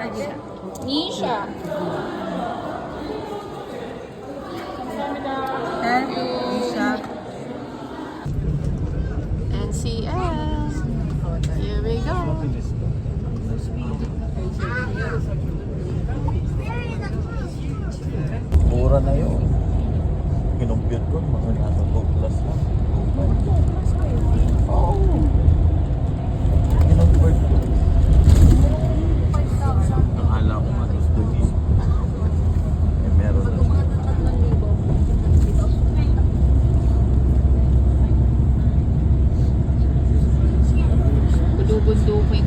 Nisha. Nisha. NCS. Here we go. Mura na yun. Kinumpute ko, mga nasa 2 plus lang. 2 Oo. Kinumpute ko. Akala ko nga gusto niya. Eh, meron na. Bundo-bundukin.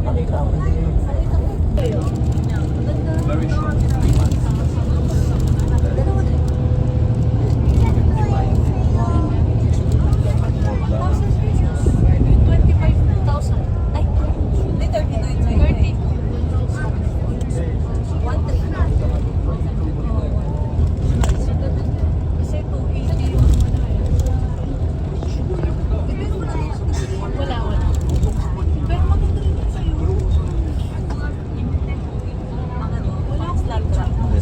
Nakita ko din. Very short. 3 months.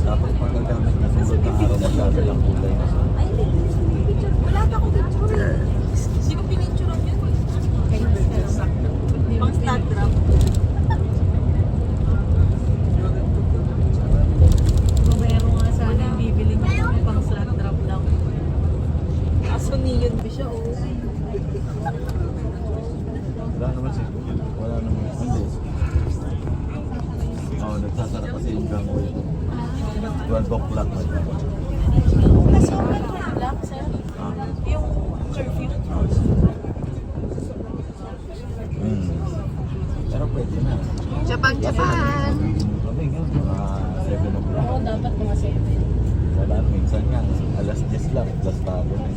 Dapat pagkagamit na sulod na araw masyado lang kulay na siya. Wala pa akong picture. Hindi ko pinicture yun. Pang stat drop. Gobero nga sana yung bibili niya pang slat drop lang. Kaso neon ba siya oh. Wala naman siya. Wala naman. Hindi. Oo, nagsasara kasi yung gangway ko. 12 o'clock na siya. Kasi yung black sir. Yung curfew. Pero pwede na. Japan. Kami nga, mga 7 o'clock. Oo, dapat mga 7. Wala, minsan nga, alas 10 lang, plus tago na.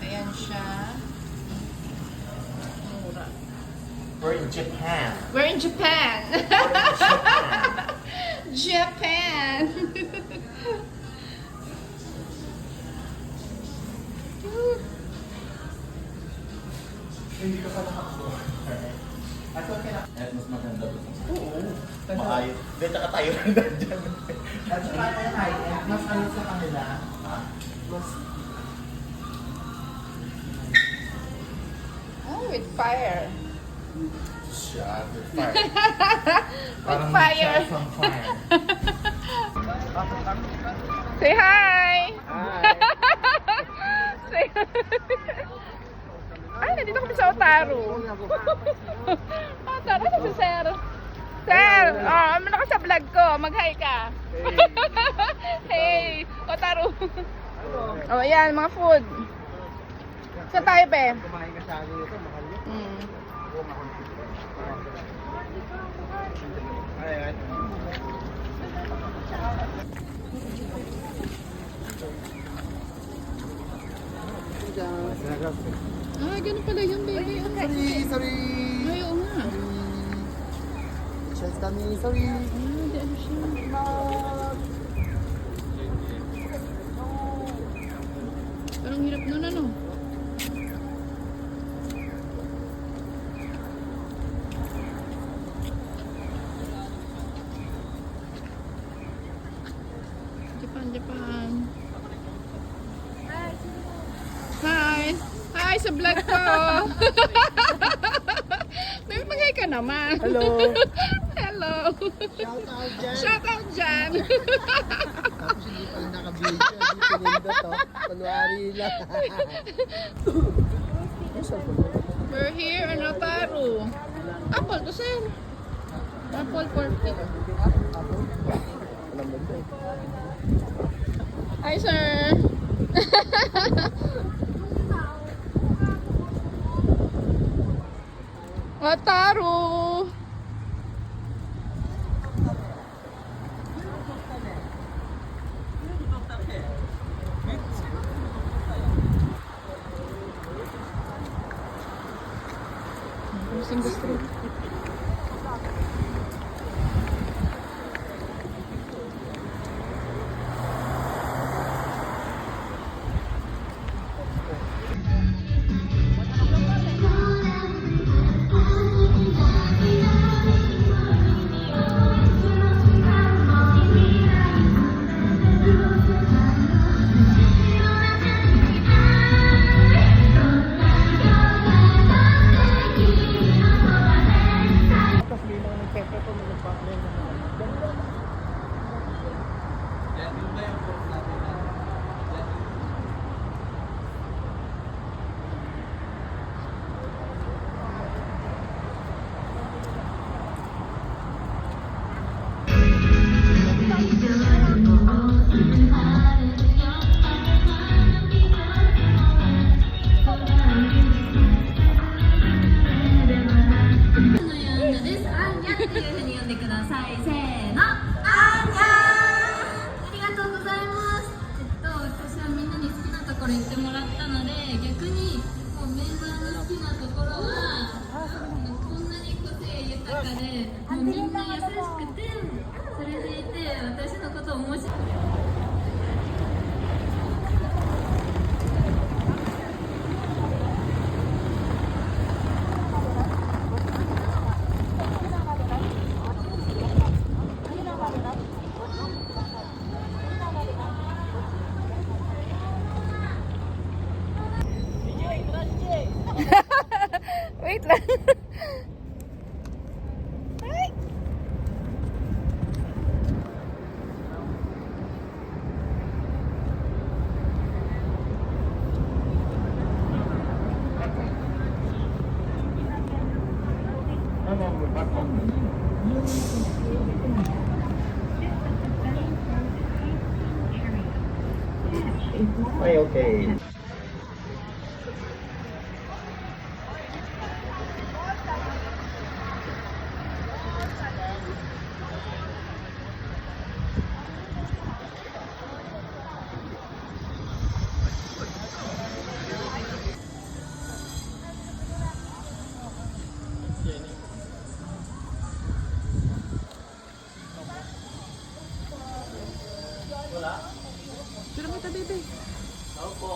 Ayan siya. Mura. We're in Japan. We're in Japan. Japan. Hindi ka pa nakakuha. At okay na. At mas maganda doon. Oo. Maayos. Hindi, tsaka tayo lang dyan. At saka tayo, mas ayos sa kanila. Ha? Mas... Oh, with fire. Shot with fire. With fire. Shots on fire. Say hi. Hi. Say Ay, nandito kami sa Otaru. Otaru, ano si Sir? Sir, ano ka sa vlog ko? Mag-hi ka. Hey, Otaru. Oh, ayan, mga food. Saan tayo, pe? Kumain ka sa akin ito, mahal yun. Ay. Ah, ganun pala yun, baby. Sorry. Ay, oo nga. Chance kami, sorry. Ah, di ano siya. Parang hirap nun, ano? Japan. Hi! Hi sa vlog ko! May mag-hi ka naman. Hello. Hello. Shout out dyan. Shout out dyan. Tapos hindi pala naka-video. Hindi pinindot to. Kunwari lang. We're here in Otaru. Apple to sir. Apple 40. Hi sir. Otaru. Pusing gusto. Wait lang. Ay! Ay, okay. Sino mo ito, baby? Opo.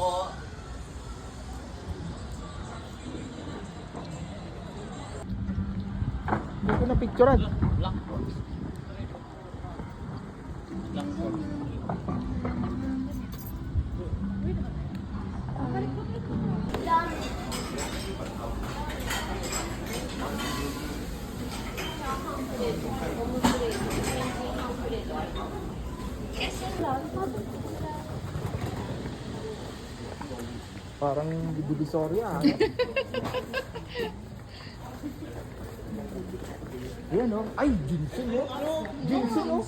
Hindi ko na picturean. Parang divisoria ah. Ayan oh. Ay, ginseng oh. Ginseng oh.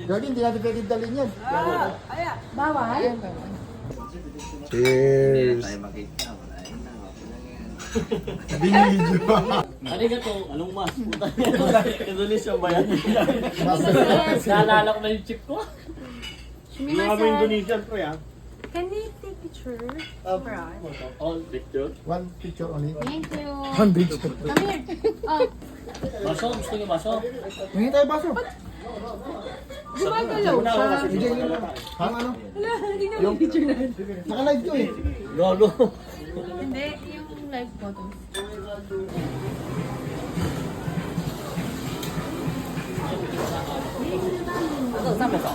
Dali, hindi natin pwede dalhin yan. Bawal? Cheers! Video! Arigato, anong mas? Puta niya. Indonesia ba yan? Naalala ko na yung chip ko. Yung mga Indonesian ko yan. Can we take picture? All picture. One picture only. Thank you. One picture. Come here. Oh, Baso, gusto niyo baso? Hingi tayo baso. gumagalaw Una ako siya. kasi Hindi, gusto yun. ko. Ang ano? Wala, hindi na may picture na. Naka-live to eh. Gago. Hindi, yung live photos.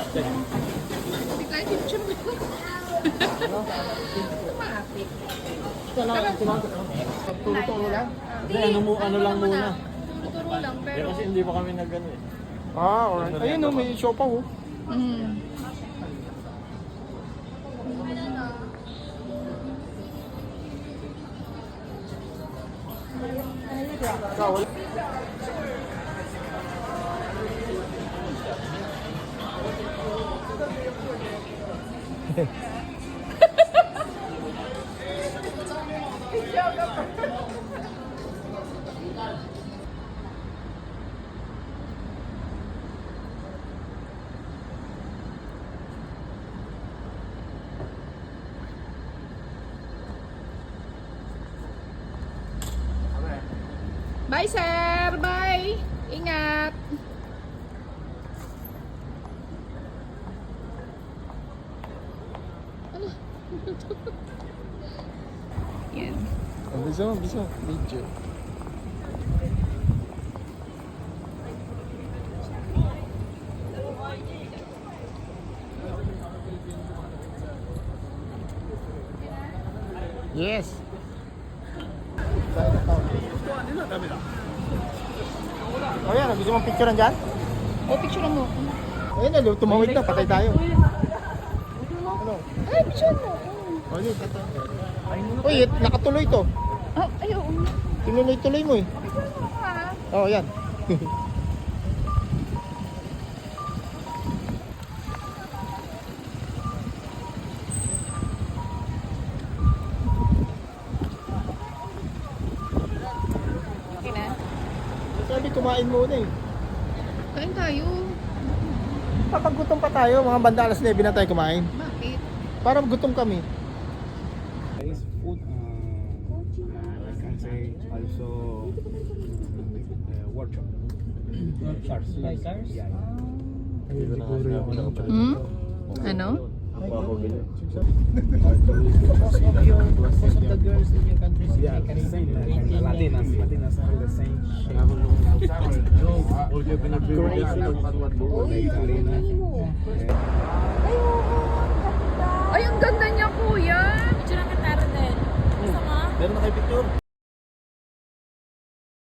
Hindi ko yung picture mo. Kumapit. Turo-turo lang. Hindi, ano lang muna. Tuturo lang, Eh, pero... kasi hindi pa kami nag-ano eh. Ah, alright. Ayun oh, may siopaw oh. Mm. Bye, sir! Bye! Ingat! Ano? Yan. Bisa. Video. Yes. Oh yan, gusto mong picturean dyan? O, picture mo. Ayun na, tumawid na, patay tayo. Ano? Ay, picture mo. Oh, yun, patay. Uy, nakatuloy to. Ah, ay, oo. Tinuloy-tuloy mo eh. Picture mo ha. Oh, yan. kakain muna eh. Kain tayo. Papagutom pa tayo, mga banda alas 9 na tayo kumain. Bakit? Para gutom kami. Nice food. I can say also workshop. Workshops. Like cars? Yeah. Hmm? Ano? Most of the girls in your country speak Latinas. Latinas are the same shape. Ay, ang ganda niya, kuya. Picture ang katara din. Gusto mo? Meron na kayo picture?